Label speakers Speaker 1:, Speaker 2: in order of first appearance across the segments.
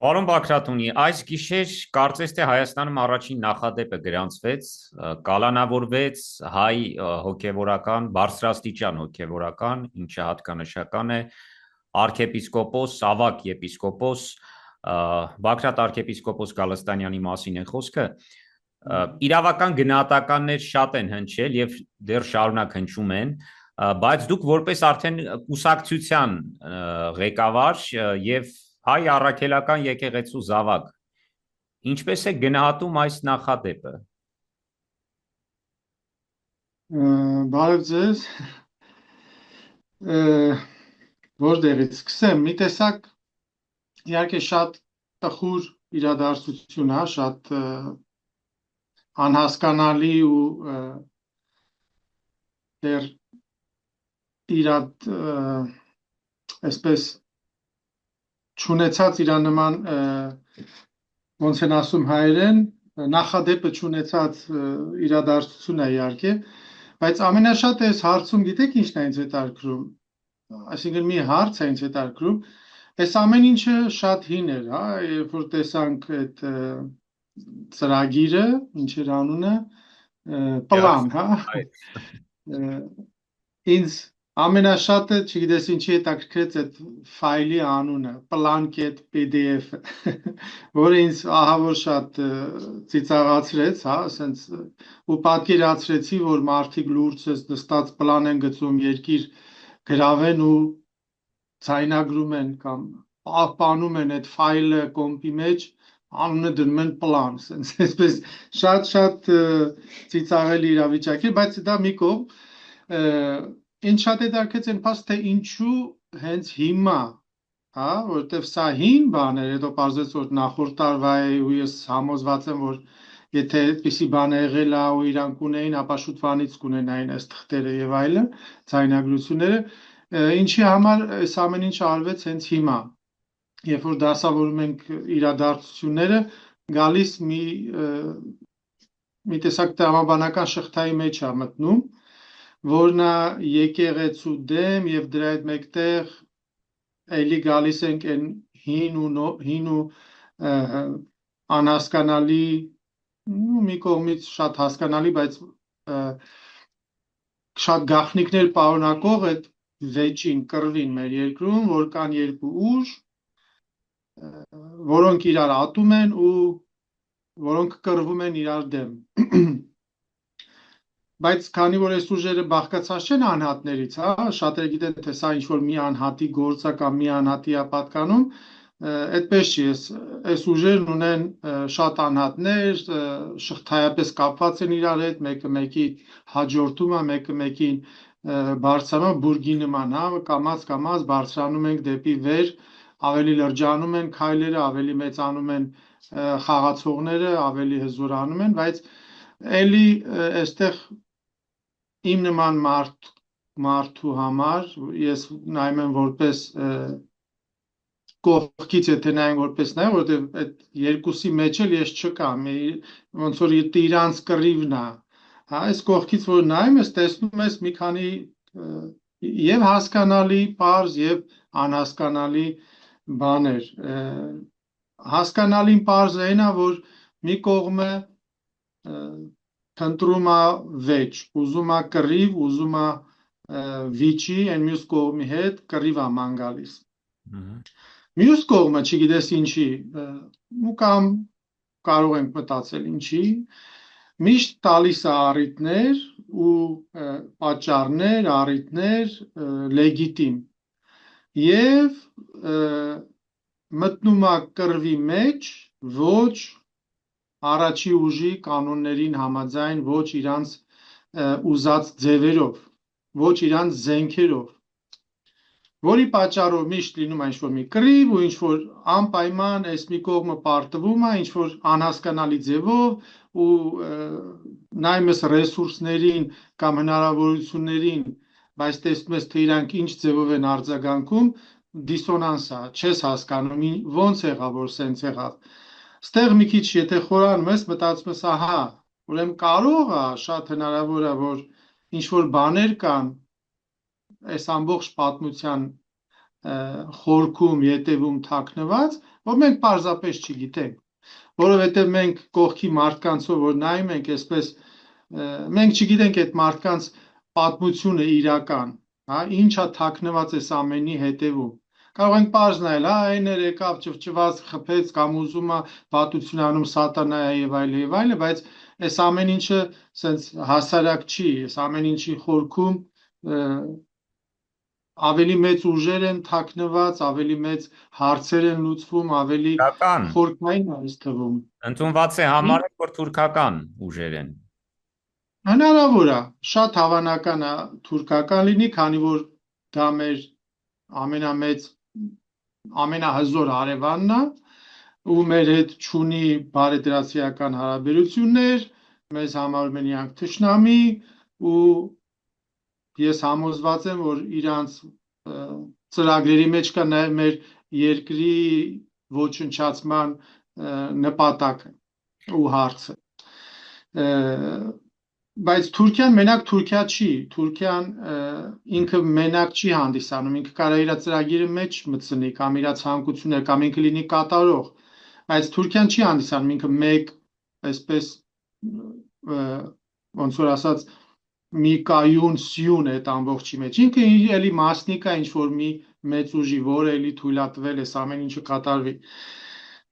Speaker 1: Պարոն Բագրատունի, այս գիշեր կարծես թե Հայաստանում առաջին նախադեպը գրանցվեց, կալանավորվեց հայ հոգևորական, բարձրաստիճան հոգևորական, ինչը հատկանշական է, arczepiskopos, Սավակ եպիսկոպոս, Բագրատ arczepiskopos Գալստանյանի մասին է խոսքը, իրավական գնահատականներ շատ են հնչել եւ դեռ շարունակ հնչում են, բայց դուք որպես արդեն կուսակցության ղեկավար եւ հայ առաքելական եկեղեցու զավակ, ինչպես է գնահատում այս նախադեպը։
Speaker 2: Բարև ձեզ, որտեղից սկսեմ, մի տեսակ իհարկե շատ տխուր իրադարձություն է, շատ անհասկանալի ու դեռ իրադ այսպես չունեցած իրա նման ոնց են ասում հայերեն նախադեպը չունեցած իրադարձություն է իհարկե, բայց ամենաշատ այս հարցում գիտեք ինչն է ինձ հետաքրքրում, այսինքն մի հարց է ինձ հետաքրքրում, այս ամեն ինչը շատ հին էր, հա, երբ որ տեսանք այդ ծրագիրը, ինչ էր անունը, պլան, հա, ինձ ամենաշատը, չգիտես ինչի հետաքրքրեց այդ ֆայլի անունը, plan.pdf, որը ինձ ահավոր շատ ծիծաղացրեց, հա, ասենց ու պատկերացրեցի, որ մարդիկ լուրջ նստած պլան են գծում, երկիր գրավեն ու ձայնագրում են կամ պահպանում են այդ ֆայլը կոմպի մեջ, անունը դնում են պլան, ասենց այսպես շատ ծիծաղելի իրավիճակ է, բայց դա մի կողմ Ինչ շատ հետաքրքրեց այն փաստ թե ինչու հենց հիմա, հա, որովհետև սա հին բան էր, հետո պարզվեց որ նախորդ տարվա է ու ես համոզված եմ որ եթե այդպիսի բան է եղել է ու իրանք ունեին, ապա շուտ վանից կունենային այս թղթերը եւ այլն, ցայնագրությունները, ինչի համար այս ամեն ինչը արվեց հենց հիմա։ Երբ որ դասավորում ենք իրադարձությունները, գալիս մի տեսակ տրամաբանական շղթայի մեջ է մտնում որն է եկեղեցու դեմ եւ դրա հետ մեկտեղ էլի գալիս ենք այն հին ու անհասկանալի մի կողմից շատ հասկանալի, բայց շատ գաղտնիքներ պարունակող այդ վեճին, կռվին մեր երկրում, որ կան երկու ուժ, որոնք իրար ատում են ու որոնք կռվում են իրար դեմ Բայց քանի որ այս ուժերը բաղկացած չեն անհատներից, հա, շատերը գիտեն թե սա ինչ-որ մի անհատի գործ է կամ մի անհատի է պատկանում, այդպես չի, այս ուժերն ունեն շատ անհատներ, շղթայապես կապված են իրար հետ, մեկը մեկի հաջորդում է, մեկը մեկին բարձրանում, բուրգի նման, հա, կամած բարձրանում ենք դեպի վեր, ավելի լրջանում են քայլերը, ավելի մեծանում են խաղացողները, ավելի հզորանում են, բայց էլի այստեղ իմ նման մարդու համար ես նայում եմ որպես կողքից եթե նայեմ որպես նայեմ, որովհետև այդ երկուսի մեջ էլ ես չկամ, ոնց որ իրանց կռիվն է, հա, այս կողքից որ նայում ես, տեսնում ես մի քանի եւ հասկանալի, պարզ եւ անհասկանալի բաներ։ Հասկանալին պարզ այն է, որ մի կողմը Փնտրում է վեճ, ուզում է կռիվ, ուզում է վիճի, այն մյուս կողմի հետ կռիվ է ման գալիս։ Մյուս կողմը, չգիտես ինչի, ու կամ կարող ենք մտածել ինչի, միշտ տալիս է առիթներ ու պատճառներ, առիթներ լեգիտիմ եւ մտնում է կռվի մեջ, ոչ առաջի ուժի կանոններին համաձայն ոչ իրանց ուզած ձևերով, ոչ իրանց զենքերով, որի պատճառով միշտ լինում է ինչ-որ մի կռիվ ու ինչ-որ անպայման այս մի կողմը պարտվում է, ինչ-որ անհասկանալի ձևով ու նայում ես ռեսուրսներին կամ հնարավորություններին, բայց տեսնում ես թե իրանք ինչ ձևով են արձագանքում, դիսոնանս է, չես հասկանում, ոնց եղավ, որ սենց եղավ Ստեղ մի քիչ եթե խորանում ես, մտածում ես, ահա, ուրեմն կարող է, շատ հնարավոր է, որ ինչ-որ բաներ կան այս ամբողջ պատմության խորքում, ետևում թաքնված, որ մենք պարզապես չգիտենք, որովհետև մենք կողքի մարդկանցով որ նայում ենք այսպես, մենք չգիտենք այդ մարդկանց պատմությունը իրական, հա, ինչա թաքնված է ամենի հետևում։ Կարող ենք պարզ նայել, հա, այներ եկավ, ճվճված, խփեց, կամ ուզում է վատություն անում սատանայա եւ այլ, բայց այս ամեն ինչը sense հասարակ չի, այս ամեն ինչի խորքում ավելի մեծ ուժեր են թաքնված, ավելի մեծ հարցեր են լուծվում, ավելի խորքային է թվում։
Speaker 1: Ընդունված է համարել, որ թուրքական ուժեր են։
Speaker 2: Հնարավոր է, շատ հավանական է թուրքական լինի, քանի որ դա մեր ամենամեծ ամենահզոր հարևանն է, ու մեր հետ չունի բարեդրացիական հարաբերություններ, մեզ համարում են իրանք թշնամի, ու ես համոզված եմ, որ իրանց ծրագրերի մեջ կա նաև մեր երկրի ոչնչացման նպատակը ու հարցը։ Բայց Թուրքիան մենակ Թուրքիա չի, Թուրքիան ինքը մենակ չի հանդիսանում, ինքը կարող է իր ծրագիրը մեջ մտցնի, կամ իր ցանկությունները, կամ ինքը լինի կատարող, բայց Թուրքիան չի հանդիսանում, ինքը մեկ այսպես ոնց որ ասած մի կայուն սյուն է այդ ամբողջի մեջ, ինքը էլի մասնիկ է ինչ որ մի մեծ ուժի, որը էլի թույլատվել է ամեն ինչը կատարվի։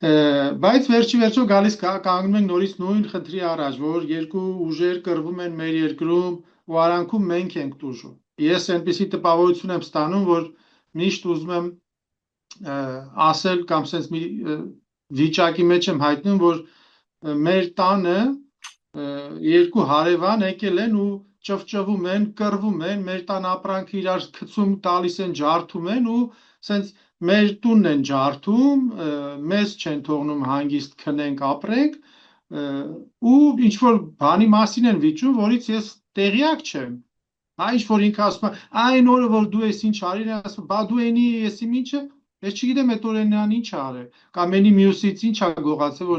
Speaker 2: Բայց վերջի վերջո գալիս կանգնում ենք նորից նույն խնդրի առաջ, որ երկու ուժեր կռվում են մեր երկրում ու արանքում մենք ենք տուժում։ Ես այնպեսի տպավորություն եմ ստանում, որ միշտ ուզում եմ ասել կամ sense մի վիճակի մեջ եմ հայտնում, որ մեր տանը երկու հարևան եկել են ու ճվճվում են, կռվում են, մեր տան ապրանքը իրար գցում տալիս են, ջարդում են ու sense մեր տունն են ջարդում, մեզ չեն թողնում հանգիստ քնենք, ապրենք, ու ինչ որ բանի մասին են վիճում, որից ես տեղյակ չեմ։ Հա ինչ որ ինքը ասում է, այն օրը որ դու ես ինչ արել, ասում, բա դու այնի եսի ինչը, ես չգիտեմ այդ օրենն ան ինչ արել, կամ այնի մյուսից ինչ է գողացել, որ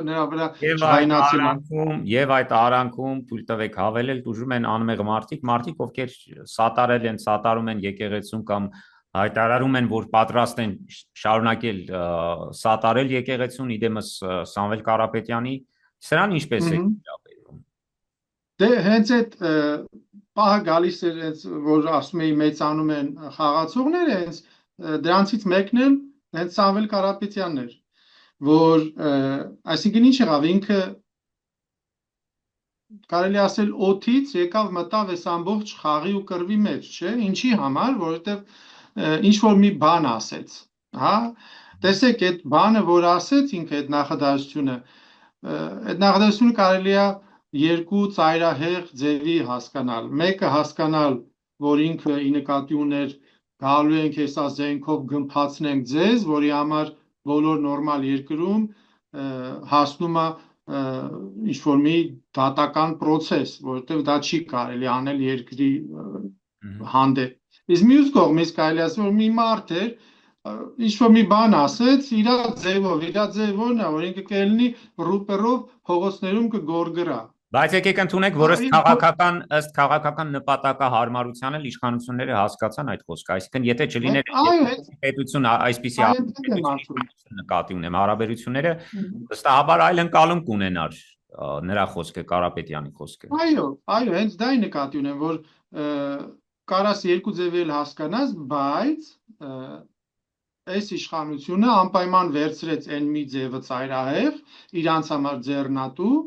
Speaker 2: նրա վրա
Speaker 1: չվայնացել։ Եվ այդ արանքում թույլ տվեք հավելել դուժում են անմեղ մարդիկ, ովքեր սատարել են, սատարում են եկեղեցուն կամ հայտարարում են, որ պատրաստ են շարունակել սատարել եկեղեցուն իդեմս Սամվել Կարապետյանի, սրան ինչպես է վերաբերվում։
Speaker 2: Դե հենց այդ պահը գալիս է, որ ասում էի մեծանում են խաղացողները, հենց դրանցից մեկն էլ հենց Սամվել Կարապետյանն էր, որ այսինքն ինչ եղավ, ինքը կարելի ասել օդից եկավ մտավ այս ամբողջ խաղի ու կռվի մեջ, չէ՞, ինչի համար, որովհետև ինչ որ մի բան ասեց, հա, տեսեք այդ բանը, որ ասեց ինքը այդ նախադասությունը կարելի է երկու ծայրահեղ ձևի հասկանալ, մեկը հասկանալ, որ ինքը ի նկատի ուներ գալու ենք հեսա զենքով գմփացնենք ձեզ, որի համար բոլոր նորմալ երկրում հասնում է ինչ որ մի դատական process, որովհետև դա չի կարելի անել երկրի հանդեպ։ Իսկ մյուս կողմից կարելի ասել, որ մի մարդ էր, ինչ որ մի բան ասեց, իր ձևով նա, որ ինքը կլինի ռուպերով փողոցներում կգորգրա։
Speaker 1: Բայց եկեք ընդունենք, որ ըստ քաղաքական նպատակահարմարության էլ իշխանությունները հասկացան այդ խոսքը, այսինքն եթե չլիներ պետություն այսպիսի նկատի ունեմ հարաբերությունները, վստահաբար այլ ընկալում կունենար նրա խոսքը, Կարապետյանի խոսքը։
Speaker 2: Այո, հենց դա նկատի ունեմ, որ կարաս երկու ձևել հասկանաս, բայց այս իշխանությունը անպայման վերցրեց այն մի ձևը ծայրահեղ, իրանց համար ձեռնատու,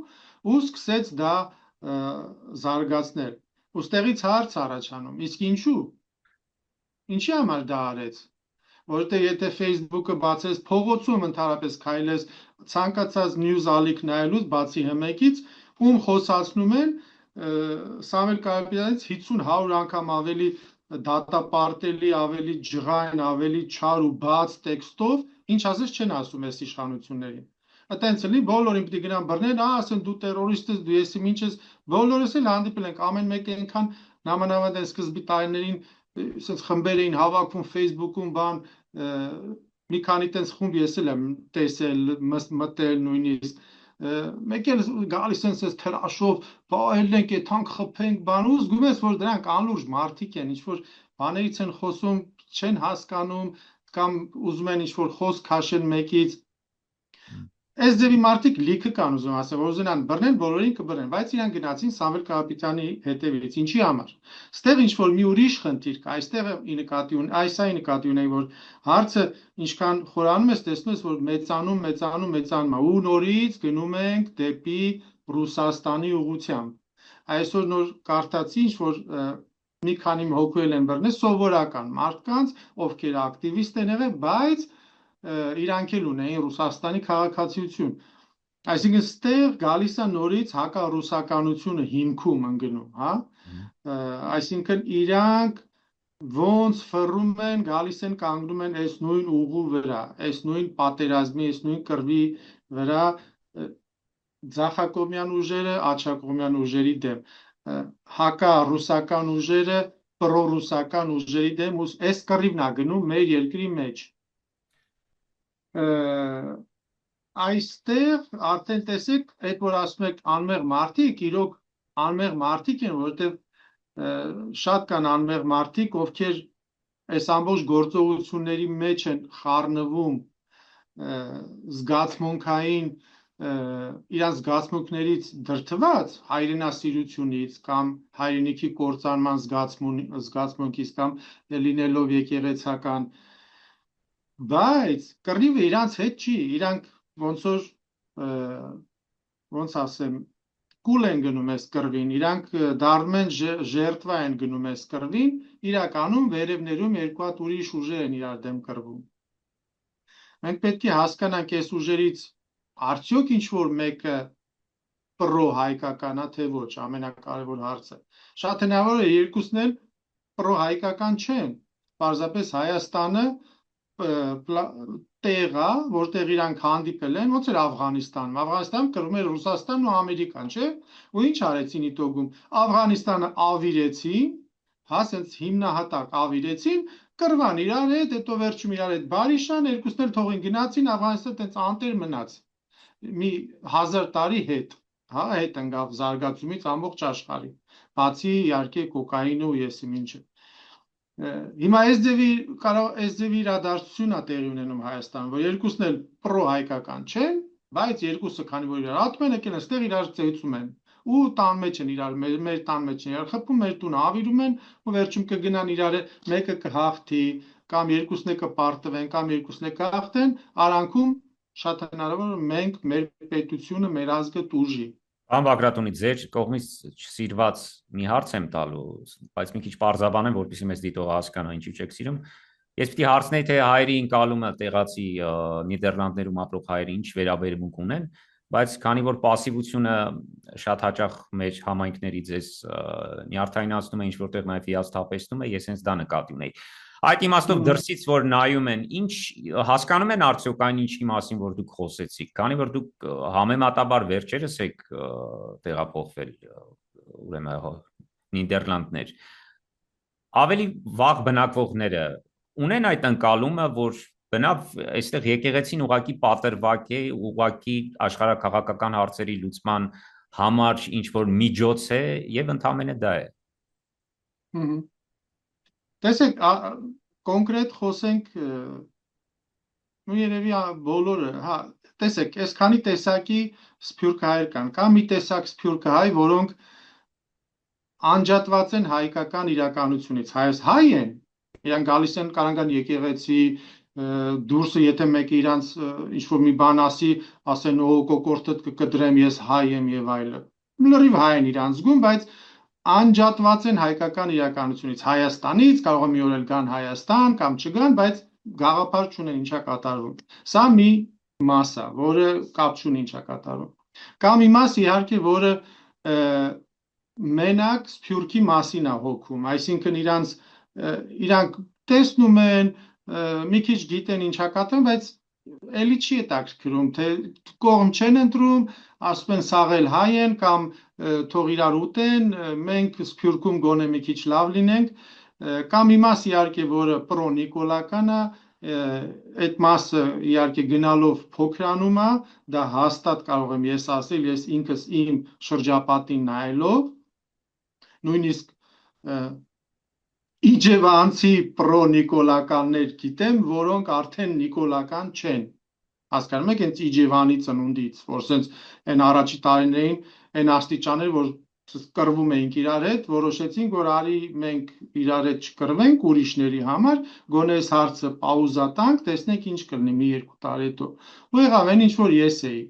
Speaker 2: ու սկսեց դա զարգացնել։ Ոստեղից հարց առաջանում, իսկ ինչու։ Ինչի համար դա արեց։ Որովհետև եթե Facebook-ը բացես, փողոցում ընդհանրապես քայլես, ցանկացած news ալիք նայելուց բացի հմեկից, ում խոսացնում են Սամվել Կարապետյանից 50-100 անգամ ավելի դատապարտելի, ավելի ջղայն, ավելի չար ու բաց տեքստով, ինչ ասես չեն ասում այս իշխանություններին։ Այտենց էլի բոլորին պիտի գնան բռնեն, ասեն դու տերորիստ ես, դու եսի ինչ ես, բոլորս էլ հանդիպել ենք, ամեն մեկը այնքան նամանավանդ այն սկզբի տարիներին ասես խմբեր էին հավաքվում Facebook-ում, բան մի քանի տենց խումբ ես էլ եմ տեսել, մտել նույնիսկ մեկ էլ գալիս են ասես թրաշով, բայելենք, եթանք խփենք, բան ու զգում ես, որ դրանք անլուրջ մարդիկ են, ինչ որ բաներից են խոսում, չեն հասկանում, կամ ուզում են ինչ-որ խոսք քաշեն մեկից, այս ձևի մարդիկ լիքը կան ուզում ասել, որ ուզենան բռնեն, բոլորին կբռնեն, բայց իրան գնացին Սամվել Կարապետյանի հետևից, ինչի համար։ Ստեղ ինչ-որ մի ուրիշ խնդիր կա, այստեղ այսայի նկատի ունեի, որ հարցը ինչքան խորանում ես, տեսնում ես, որ մեծանում է, ու նորից գնում ենք դեպի Ռուսաստանի ուղղությամբ։ Այսօր նոր կարդացի, ինչ-որ մի քանի հոգու են բռնել սովորական մարդկանց, ովքեր ակտիվիստ են եղել, բայց իրանք էլ ունեին Ռուսաստանի քաղաքացիություն։ Այսինքն ստեղ գալիս է նորից հակառուսականությունը հիմքում ընկնում, հա։ Այսինքն իրանք ոնց ֆռում են, գալիս են կանգնում են այս նույն ուղու վրա, այս նույն պատերազմի, այս նույն կռվի վրա, ձախակողմյան ուժերը աջակողմյան ուժերի դեմ, հակառուսական ուժերը պրոռուսական ուժերի դեմ, ու այս կռիվն է գնում մեր երկրի մեջ։ Այստեղ արդեն տեսեք, այդ որ ասում եք անմեղ մարդիկ, իրոք անմեղ մարդիկ են, որովհետև շատ կան անմեղ մարդիկ, ովքեր այս ամբողջ գործողությունների մեջ են խառնվում զգացմունքային իրանց զգացմունքներից դրդված հայրենասիրությունից կամ հայրենիքի կործանման զգացմունքից կամ լինելով եկեղեցական, բայց կռիվը իրանց հետ չի, իրանք ոնց ասեմ, կուլ են գնում այս կռվին, իրանք դառնում են ժերտվա են գնում այս կռվին, իրականում վերևներում երկու հատ ուրիշ ուժեր են իրար դեմ կռվում։ Մենք պետք է հասկանանք այս ուժերից արդյոք ինչ-որ մեկը պրո-հայկական է, թե ոչ, ամենակարևոր հարցը։ Շատ հնարավոր է երկուսն էլ պրո-հայկական չեն, պարզապես Հայաստանը տեղ է, որտեղ իրանք հանդիպել են, ոնց էր Աֆղանիստանում կռվում էր Ռուսաստանն ու Ամերիկան, չէ՞։ Ու ինչ արեցին իտոգում, Աֆղանիստանը ավիրեցին, հա, ասենց հիմնահատակ ավիրեցին, կռվան իրար հետ, հետո վերջում իրար հետ բարիշան, երկուսն էլ թողին գնացին, Աֆղանիստանը տենց անտեր մնաց մի 1000 տարի հետ, հա, հետ ընկավ զարգացումից ամբողջ աշխարհի, բացի իհարկե կոկայինը ու եսիմ ինչը։ Հիմա այս ձևի իրադարձություն է տեղի ունենում Հայաստանում, որ երկուսն էլ պրո-հայկական չեն, բայց երկուսը քանի որ իրար ատում են, եկել են ստեղ իրար ծեծում են ու տան մեջ են իրար, մեր տան մեջ են իրար խփում, մեր տունը ավիրում են ու վերջում կգնան իրար, մեկը կհաղթի կամ երկուսն է կպարտվեն կամ երկուսն է կհաղթեն, արանքում շատ հնարավոր է մենք մեր պետությունը, մեր ազգը տուժի։
Speaker 1: Պարոն Բագրատունի, ձեր կողմից սիրված մի հարց եմ տալու, բայց մի քիչ պարզաբանեմ, որպեսզի մեզ դիտողը հասկանա ինչու չեք սիրում։ Ես պիտի հարցնեի, թե հայերի ընկալումը տեղացի Նիդերլանդներում ապրող հայերի ինչ վերաբերմունք ունեն, բայց քանի որ пассивությունը շատ հաճախ մեր համայնքների ձեզ նյարդայնացնում է, ինչ որտեղ նաև հիասթափեցնում է, ես հենց դա նկատի ունեի։ Այդ իմաստով դրսից որ նայում են, ինչ հասկանում են արդյոք այն ինչի մասին որ դուք խոսեցիք, քանի որ դուք համեմատաբար վերջերս եք տեղափոխվել, ուրեմն Նիդերլանդներ, ավելի վաղ բնակվողները ունեն այդ ընկալումը, որ բնավ այստեղ եկեղեցին ուղակի պատրվակ է, ուղակի աշխարհակաղակական հարցերի լուծման համար ինչ որ միջոց է եւ ընդամենը դա է։
Speaker 2: Տեսեք, կոնկրետ խոսենք, ու երևի բոլորը, հա, տեսեք, այս քանի տեսակի սփյուռքահայեր կան, կա մի տեսակ սփյուռքահայ, որոնք անջատված են հայկական իրականությունից, հայ են, իրանք գալիս են կարան եկեղեցի, դուրսը եթե մեկը իրանց ինչ-որ մի բան ասի, ասեն օ կոկորտդ կկդրեմ, ես հայ եմ եւ այլը, լրիվ հայ են իրանց զգում, բայց անջատված են հայկական իրականությունից, Հայաստանից, կարող է մի օր էլ գան Հայաստան կամ չգան, բայց գաղափար չունեն ինչա կատարվում։ Սա մի մաս է, որը կապ չունի ինչա կատարվում։ Կամ մի մաս իհարկե, որը մենակ սփյուռքի մասին է հոգում, այսինքն իրանք տեսնում են, մի քիչ գիտեն ինչա կատարվում, բայց էլի չի հետաքրքրում, թե կողմ չեն ընտրում, ասում են սաղ էլ հայ են կամ թող իրար ուտեն, մենք սփյուռքում գոնե մի քիչ լավ լինենք, կամ մի մաս իհարկե, որը պրո-նիկոլական է, այդ մասը իհարկե գնալով փոքրանում է, դա հաստատ կարող եմ ես ասել, ես ինքս իմ շրջապատին նայելով, նույնիսկ իջևանցի պրո-նիկոլականներ գիտեմ, որոնք արդեն նիկոլական չեն։ Հասկանում եք, հենց Իջևանի ծնունդից, որ սենց այն առաջի տարիներին այն աստիճաներ, որ կռվում էինք իրար հետ, որոշեցինք, որ արի մենք իրար հետ չկռվենք ուրիշների համար, գոնե այս հարցը պաուզա տանք, տեսնենք ինչ կլինի մի երկու տարի հետո։ Ու եղավ այն ինչ որ ես էի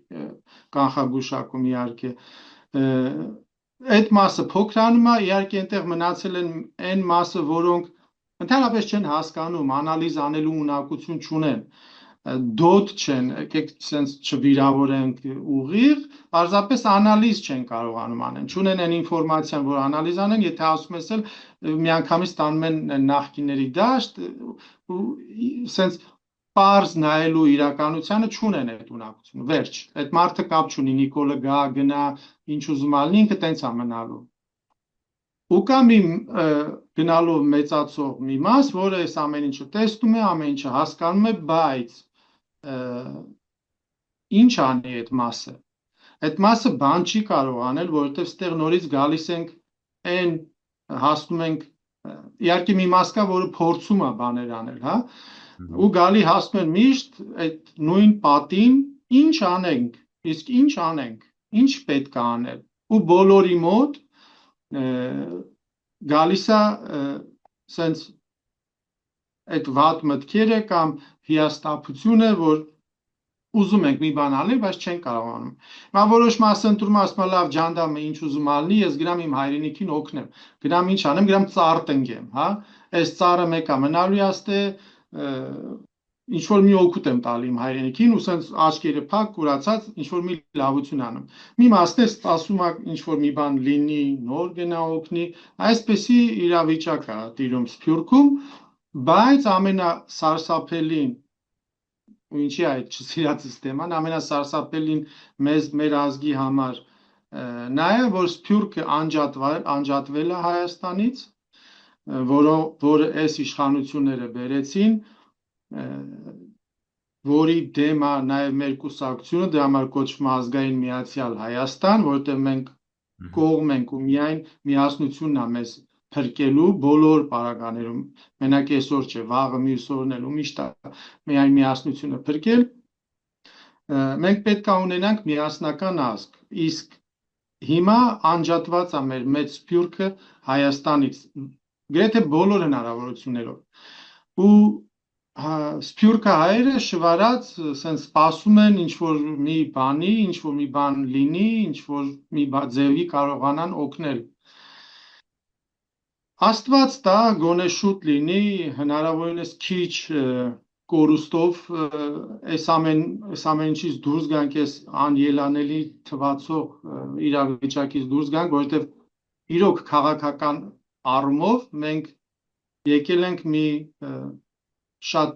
Speaker 2: կանխագուշակում իհարկե։ Այդ մասը փոքրանում է, իհարկե այնտեղ մնացել են այն մասը, որոնք ընդհանրապես չեն հասկանում, անալիզ անելու ունակություն չունեն, դոտ չեն, եկեք sense չվիրավորենք ուղիղ, պարզապես անալիզ չեն կարողանում անեն, չունեն այն ինֆորմացիան, որ անալիզ անեն, եթե ասում ես էլ միանգամից տանում են նախկինների դաշտ, ու sense պարզ նայելու իրականությանը չունեն այդ ունակությունը, վերջ, այդ մարդը կապ չունի, Նիկոլը գա, գնա, ինչ ուզում ալնի, ինքը տենց է մնալու։ Ու կա մի գնալով մեծացող մի մաս, որը այս ամեն ինչը տեսնում է, ամեն ինչը հասկանում է, բայց ինչ անի այդ մասը։ Այդ մասը բան չի կարող անել, որովհետև ստեղ նորից գալիս ենք այն հասնում ենք իհարկե մի մաս կա, որը փորձում է բաներ անել, հա, ու գալի հասնում են միշտ այդ նույն պատին, ինչ անենք, իսկ ինչ անենք, ինչ պետք է անել։ Ու բոլորի մոտ գալիս է սենց այդ վատ մտքերը կամ հիասթափությունը, որ ուզում ենք մի բան անել, բայց չենք կարողանում։ Մա որոշ մասը ընտրում ասում լավ ջանդամը ինչ ուզում ալնի, ես գրամ իմ հայրենիքին օգնեմ։ Գրամ ինչ անեմ, գրամ ծառ տնկեմ, հա։ Այս ծառը մեկա մնալու աստե ինչ որ մի օգուտ եմ տալի իմ հայրենիքին, ու սենց աչքերը փակ, կուրացած ինչ որ մի լավություն անում։ Մի մասն է սպասում ինչ որ մի բան լինի, նոր գնա օգնի, այսպեսի իրավիճակ է տիրում Սփյուռքում, բայց ամենասարսափելին ու ինչի այդ չսիրածս թեման ամենասարսափելին մեր ազգի համար նա է, որ Սփյուռքը անջատվել է Հայաստանից, որը այս իշխանությունները բերեցին, որի դեմ է նաև մեր կուսակցությունը, դրա համար կոչվում է Ազգային Միացյալ Հայաստան, որտեղ մենք կողմ ենք ու միայն միասնությունն է մեզ փրկելու բոլոր պարագաներում, մենակ այսօր չէ, վաղը մյուս օրն էլ ու միշտ միայն միասնությունը փրկել, մենք պետք է ունենանք միասնական ազգ, իսկ հիմա անջատված է մեր մեծ Սփյուռքը Հայաստանից, գրեթե բոլոր հնարավորություններով, ու Սփյուռքը հայերը շվարած սենց սպասում են ինչ որ մի բանի, ինչ որ մի բան լինի, ինչ որ մի ձևի կարողանան օգնել։ Աստված տա, գոնե շուտ լինի, հնարավորինս քիչ կորուստով այս ամեն ինչից դուրս գանք, այս անելանելի թվացող իրավիճակից դուրս գանք, որովհետև իրոք քաղաքական առումով մենք եկել ենք մի շատ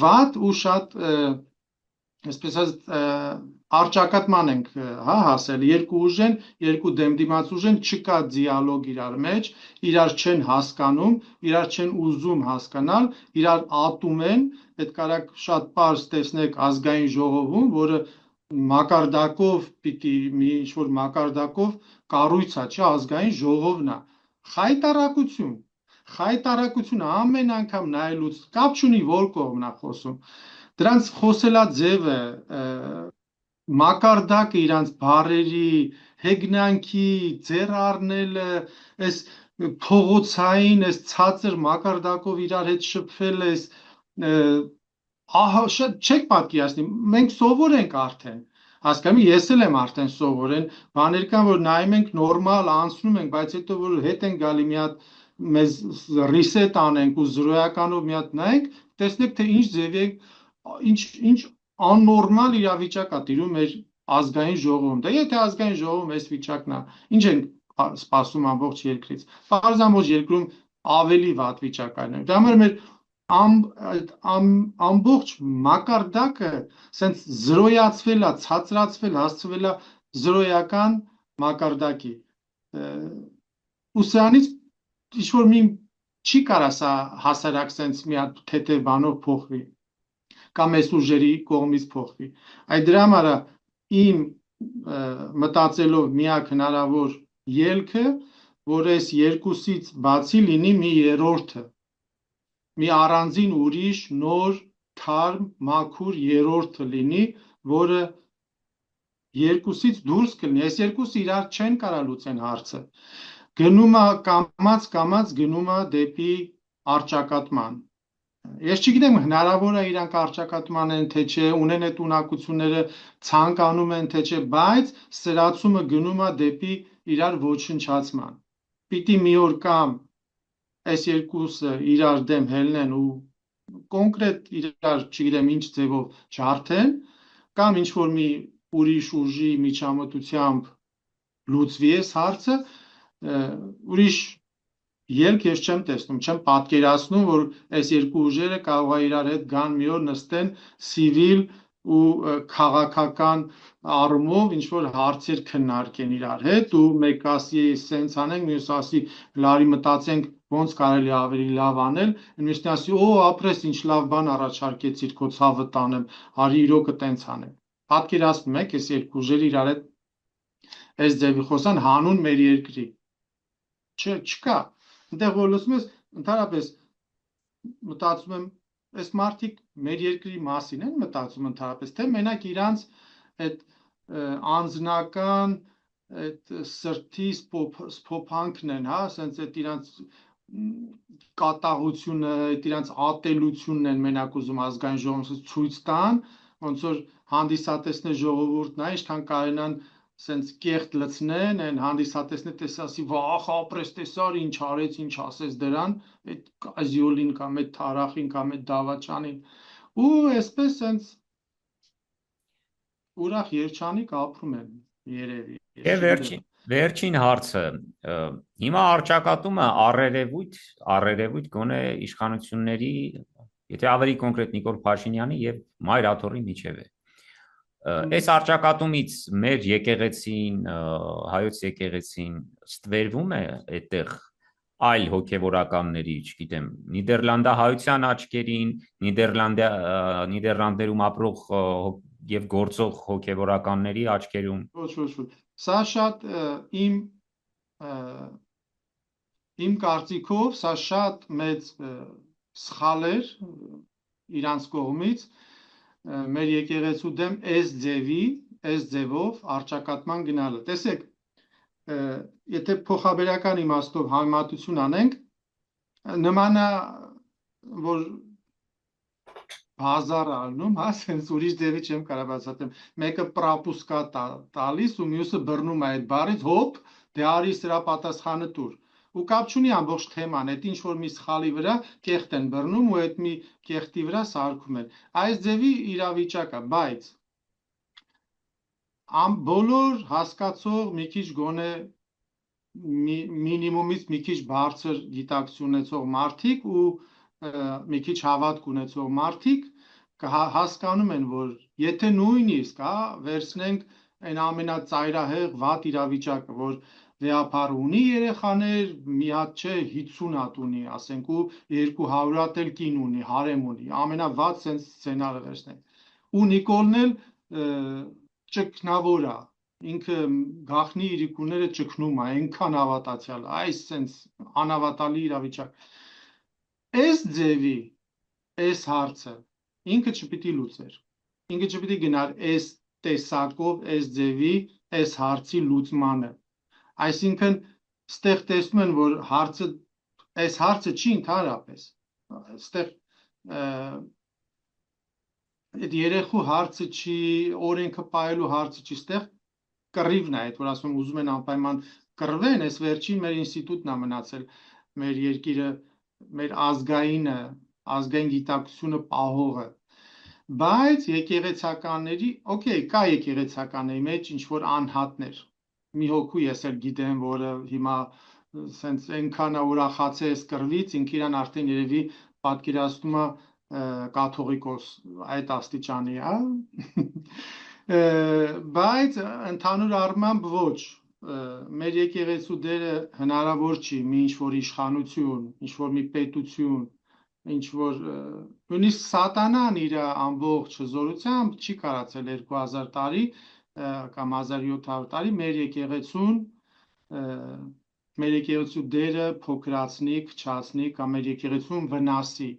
Speaker 2: վատ ու շատ այսպես արճակատման ենք հասել, երկու ուժ են, երկու դեմդիմաց ուժ են, չկա դիալոգ իրար մեջ, իրար չեն հասկանում, իրար չեն ուզում հասկանալ, իրար ատում են, այդ կարակ շատ պարզ տեսնեք ազգային ժողովում, որը մակարդակով պիտի մի ինչ-որ մակարդակով կառույց է, չէ, ազգային ժողովն է, խայտարակություն ամեն անգամ նայելուց կապ չունի որ կողմն է խոսում, դրանց խոսելա ձևը, մակարդակը իրանց բառերի, հեգնանքի, ձեռ առնելը, այս փողոցային, այս ցածր մակարդակով իրար հետ շփվել, այս ահա չեք պատկերացնի, մենք սովոր ենք արդեն, հասկանում ես էլ եմ արդեն սովոր են, բաներ կան, որ նայում ենք նորմալ անցնում ենք, բայց հետո որ հետ են գալի մի հատ մեզ reset անենք ու զրոյականով մի հատ նայենք, տեսնեք թե ինչ ձև է, ինչ աննորմալ իրավիճակ է տիրում մեր ազգային ժողովում։ Դա եթե ազգային ժողովում այս վիճակն է, ինչ ենք սպասում ամբողջ երկրից։ Պարզամոճ երկրում ավելի վատ վիճակ է։ Դա համար մեր ամբողջ մակարդակը սենց զրոյացվել է, ցածրացվել, հասցվել է զրոյական մակարդակի։ Ու սրանից ինչ որ մի չի կարա սա հասարակ սենց մի հատ թեթև բանով փոխվի կամ այս ուժերի կողմից փոխվի։ Այդ դրա համար իմ մտածելով միակ հնարավոր ելքը որ այս երկուսից բացի լինի մի երրորդը, մի առանձին ուրիշ նոր թարմ մաքուր երրորդը լինի, որը երկուսից դուրս կլինի։ Այս երկուսը իրար չեն կարա լուծեն հարցը։ Գնում է կամած գնում է դեպի արճակատման։ Ես չգիտեմ հնարավոր է իրանք արճակատման են թե չէ, ունեն այդ ունակությունները, ցանկանում են թե չէ, բայց սրացումը գնում է դեպի իրար ոչնչացման։ Պիտի մի օր կամ այս երկուսը իրար դեմ հելնեն ու կոնկրետ իրար, չգիտեմ ինչ ձևով ջարդեն, կամ ինչ որ մի ուրիշ ուժի միջամտությամբ լուծվի այս հարցը, ուրիշ ելք ես չեմ տեսնում, չեմ պատկերացնում, որ այս երկու ուժերը կարող է իրար հետ գան մի օր նստեն սիվիլ ու քաղաքական առումով ինչ որ հարցեր քննարկեն իրար հետ ու մեկ ասի սենց անենք, մյուս ասի լարի մտածենք ոնց կարելի ավելի լավ անել, մյուսն ասի օ ապրես ինչ լավ բան առաջարկեցիր քո ցավը տանեմ, արի իրոքը տենց անեմ։ Պատկերացնում եք այս երկու ուժերը իրար հետ այս ձևի խոսան հանուն մեր երկրի։ Չկա։ Այնտեղ որ լսում ես, ընդհանրապես մտածում եմ, այս մարդիկ մեր երկրի մասին են մտածում ընդհանրապես, թե մենակ իրանց այդ անձնական այդ սրտի սփոփանքն են, հա, ասենց այդ իրանց կատաղությունը, այդ իրանց ատելությունն են մենակ ուզում ազգային ժողովրդը ցույց տան, ոնց որ հանդիսատեսներ ժողովուրդն է, ինչքան կարենան սենց կեղտ լցնեն, այն հանդիսատեսներ տեսասի վախ ապրես տեսար ինչ արեց, ինչ ասեց դրան, այդ կազիոլին կամ այդ թարախին կամ այդ դավաճանին ու այսպես սենց ուրախ երջանիկ ապրում են երևի,
Speaker 1: Եվ վերջին հարցը, հիմա արճակատումը առերևույթ գոնե իշխանությունների, եթե ավելի կոնկրետ Նիկոլ Փաշինյանի եւ Մայր Աթոռի միջև է։ Այս արճակատումից մեր եկեղեցին, հայոց եկեղեցին ստվերվում է այդտեղ այլ հոգևորականների, չգիտեմ, Նիդերլանդահայության աչքերին, Նիդերլանդերում ապրող եւ գործող հոգևորականների աչքերում։
Speaker 2: Ոչ։ Սա շատ իմ կարծիքով սա շատ մեծ սխալ էր իրանց կողմից մեր եկեղեցու դեմ այս ձևով արճակատման գնալը։ Տեսեք, եթե փոխաբերական իմաստով համեմատություն անենք, նմանա որ բազար ալնում, հա, սենց ուրիշ ձևի չեմ կարող բացատրեմ։ Մեկը պրապուսկա տալիս ու մյուսը բռնում է այդ բառից, հոպ, դե արի սրա պատասխանը տուր։ Ու կապ չունի ամբողջ թեման, այդ ինչ որ մի սխալի վրա կեղտ են բռնում ու այդ մի կեղտի վրա սարքում են։ Այս ձևի իրավիճակ է, բայց բոլոր հասկացող մի քիչ գոնե մինիմումից մի քիչ բարձր գիտակցություն ունեցող մարդիկ ու մի քիչ հավատք ունեցող մարդիկ հասկանում են, որ եթե նույնիսկ վերցնենք այն ամենածայրահեղ վատ իրավիճակը, որ վեհապար ունի երեխաներ, մի հատ չէ 50 հատ ունի, ասենք ու 200 հատ էլ կին ունի, հարեմ ունի, ամենավատ սենց սցենարը վերցնենք։ Ու Նիկոլն էլ ճգնավոր է, ինքը գախնի իրիկուները ճգնում է, այնքան հավատացյալ, այս սենց անհավատալի իրավիճակ։ Այս ձևի այս հարցը ինքը չպիտի լուծեր, ինքը չպիտի գնար այս տեսակով, այս ձևի, այս հարցի լուծմանը, այսինքն ստեղ տեսնում են, որ այս հարցը չի ընդհանրապես, ստեղ այդ երեխու հարցը չի, օրենքը պահելու հարցը չի, ստեղ կռիվն է, այդ որ ասում ուզում են անպայման կռվեն, այս վերջին մեր ինստիտուտն է մնացել, մեր երկիրը, մեր ազգային գիտակցությունը պահողը, բայց եկեղեցականների, օքեյ, կա եկեղեցականների մեջ ինչ որ անհատներ, մի հոգու ես էլ գիտեմ, որը հիմա սենց այնքան ուրախացել է կռվից, ինքը իրան արդեն երևի պատկերացնում է կաթողիկոս այդ աստիճանի, բայց ընդհանուր առմամբ ոչ, մեր եկեղեցու դերը հնարավոր չի մի ինչ որ իշխանություն, ինչ որ մի պետություն, ինչ որ նույնիսկ սատանան իր ամբողջ հզորությամբ չի կարացել 2000 տարի կամ 1700 տարի մեր եկեղեցուն մեր եկեղեցու դերը փոքրացնի, փչացնի կամ մեր եկեղեցուն վնասի։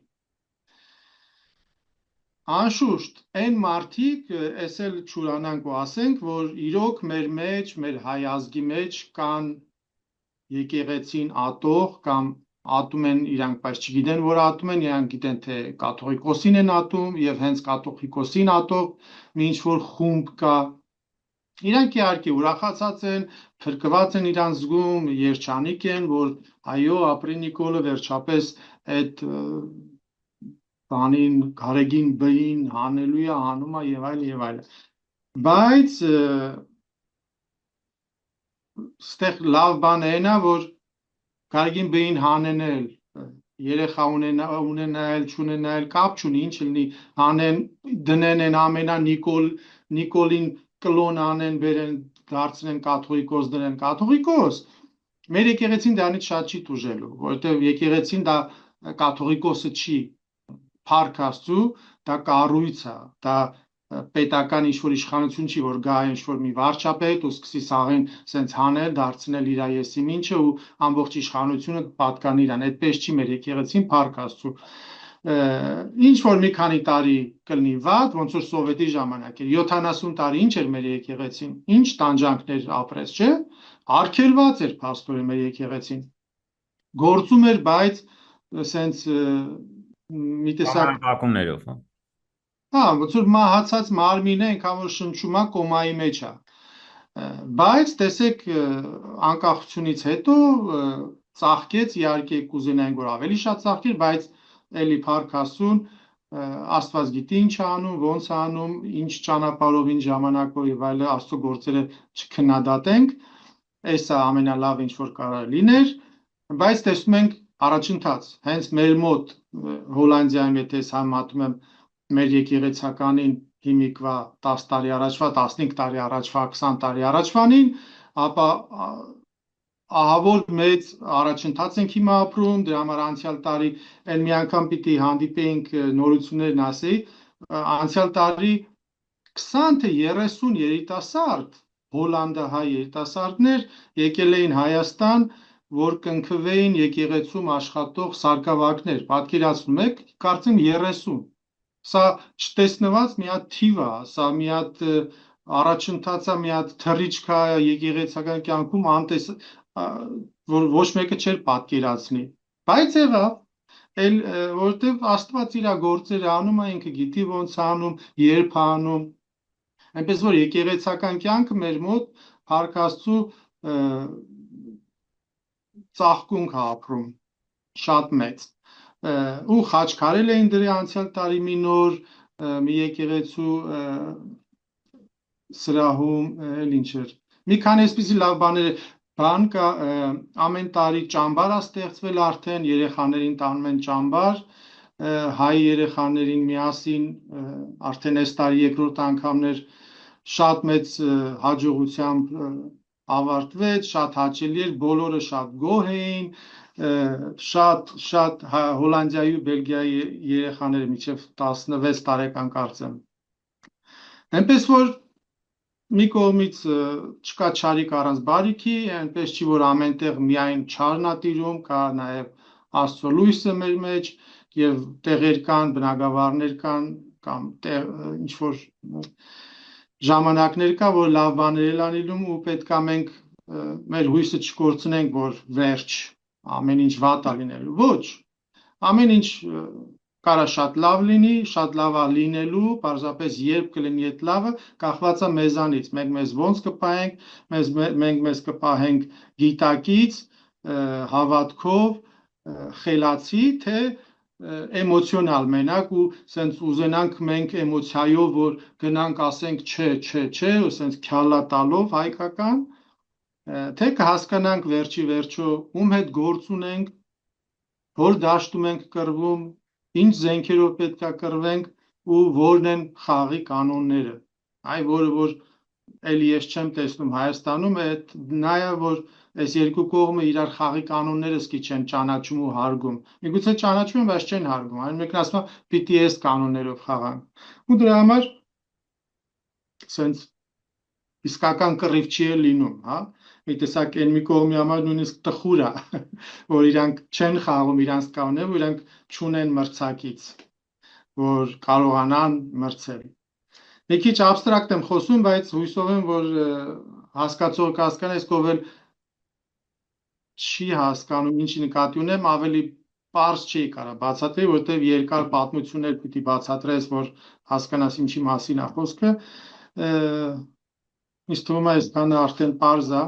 Speaker 2: Անշուշտ, այն մարդիկ էս էլ չուրանանք ու ասենք, որ իրոք մեր մեջ, մեր հայ ազգի մեջ կան եկեղեցին ատող կամ ատում են իրանք, բայց չգիտեն, որ ատում են, իրանք գիտեն, թե կաթողիկոսին են ատում եւ հենց կաթողիկոսին ատող մի ինչ-որ խումբ կա։ Իրանք իհարկե ուրախացած են, փրկված են իրան զգում, երջանիկ են, որ այո, ապրի Նիկոլը վերջապես այդ բանին, գարեգին բին, հանելույա հանում է եւ այլ եւ այլ։ Բայց ստեղ լավ բան էնա, որ գարեգին բին հանենել, երեխա ունենալ, չունենալ, կապ չունի, ինչ լինի, հանեն, դնեն են ամենա Նիկոլին կլոն անեն, բերեն, դարձնեն կաթողիկոս, դրեն կաթողիկոս։ Մեր եկեղեցին դրանից շատ չի տուժելու, որովհետև եկեղեցին դա կաթողիկոսը չի, Փառք Աստծո, դա կառույց է, դա պետական ինչ-որ իշխանություն չի, որ գա ինչ-որ մի վարչապետ ու սկսի սաղին սենց հանել, դարձնել իր եսիմ ինչը ու ամբողջ իշխանությունը պատկանի իրան, այդպես չի մեր եկեղեցին, Փառք Աստծո։ Ինչ որ մի քանի տարի կլինի վատ, ոնց որ սովետի ժամանակ էր, 70 տարի ինչ էր մեր եկեղեցին, ինչ տանջանքներ ապրեց, չէ՞, արգելված էր փաստորեն մեր եկեղեցին, գործում էր, բայց սենց մի տեսակ
Speaker 1: վակումներով,
Speaker 2: ոնց որ մահացած մարմին է, այնքան որ շնչում է կոմայի մեջ է։ Բայց տեսեք անկախությունից հետո ծաղկեց, իհարկե կուզենային որ ավելի շատ ծաղկեր, բայց էլի Փառք Աստծուն, Աստված գիտի ինչ է անում, ոնց է անում, ինչ ճանապարհով, ինչ ժամանակով եւ այլն, Աստծո գործերը չքննադատենք, այս է ամենալավ ինչ որ կարող լիներ, բայց տեսնում ենք առաջընթաց, հենց մեր մոտ Հոլանդիայում, եթե համատում եմ մեր եկեղեցականին հիմիկվա 10 տարի առաջվա, 15 տարի առաջվա, 20 տարի առաջվանին, ապա ահավոր մեծ առաջընթաց ենք հիմա ապրում, դրա համար անցյալ տարի այն մի անգամ պիտի հանդիպեինք նորություններն ասեի, անցյալ տարի 20 թե 30 երիտասարդ հոլանդահայ երիտասարդներ եկել էին Հայաստան, որ կնքվեին եկեղեցում աշխատող սարկավակներ, պատկերացնում եք, կարծեմ 30, սա չտեսնված մի հատ թիվ է, սա մի հատ առաջընթաց է, մի հատ թռիչք է եկեղեցական կյանքում, անտես, որ ոչ մեկը չէր պատկերացնի, բայց եղավ, որովհետև Աստված իր գործերը անում է, ինքը գիտի ոնց անում, երբ անում, այնպես որ եկեղեցական կյանքը մեր մոտ Փառք Աստծո ծաղկունք է ապրում, շատ մեծ, ու խաչքարել էին դրի անցյալ տարի մի նոր, մի եկեղեցու սրահում, ինչ էր, մի քանի այսպիսի լավ բան կա, ամեն տարի ճամբար է ստեղծվել արդեն, երեխաներին տանում են ճամբար, հայ երեխաներին միասին, արդեն այս տարի երկրորդ անգամներ շատ մեծ հաջողությամբ ավարտվեց, շատ հաճելի էր, բոլորը շատ գոհ էին, շատ Հոլանդիայի ու Բելգիայի երեխաները մինչև 16 տարեկան կարծեմ։ Այնպես որ մի կողմից չկա չարիք առանց բարիքի, այնպես չի որ ամենտեղ միայն չարն է տիրում, կա նաև Աստծո լույսը մեր մեջ եւ տեղեր կան, բնակավարներ կան կամ ինչ որ ժամանակներ կա, որ լավ բաներ են լինում ու պետքա մենք մեր հույսը չկորցնենք, որ վերջ ամեն ինչ վատ է լինելու։ Ոչ, ամեն ինչ կարա շատ լավ լինի, շատ լավ է լինելու, պարզապես երբ կլինի այդ լավը, կախված է մեզանից։ Մենք մեզ ոնց կպահենք, մենք մեզ կպահենք գիտակից, հավատքով, խելացի, թե էմոցիոնալ մենակ ու սենց ուզենանք մենք էմոցիայով, որ գնանք ասենք չէ, ու սենց քյալա տալով հայկական, թե կհասկանանք վերջի վերջո ում հետ գործ ունենք, որ դաշտում ենք կռվում, ինչ զենքերով պետք է կռվենք ու որն են խաղի կանոնները։ Այ որը որ էլի ես չեմ տեսնում Հայաստանում, այդ նա է որ այս երկու կողմը իրար խաղի կանոնները սկի չեն ճանաչում ու հարգում։ Միգուցե ճանաչում են, բայց չեն հարգում։ Այն մեկն ասում է պիտի այս կանոններով խաղանք։ Ու դրա համար սենց իսկական կռիվ չի լինում, հա։ Մի տեսակ այն մի կողմի համար նույնիսկ տխուր է, որ իրանք չեն խաղում իրանք կանոններով, որ իրանք չունեն մրցակից, որ կարողանան մրցել։ Մի քիչ abstract եմ խոսում, բայց հույսով եմ, որ հասկացող կհասկանա, իսկ ով էլ չի հասկանում, ինչի նկատի ունեմ, ավելի պարզ չի կարա բացատրել, որտեղ երկար պատմություններ պիտի բացատրես, որ հասկանաս ինչի մասին է խոսքը։ Ինձ թվում է, այսքանը արդեն պարզ է,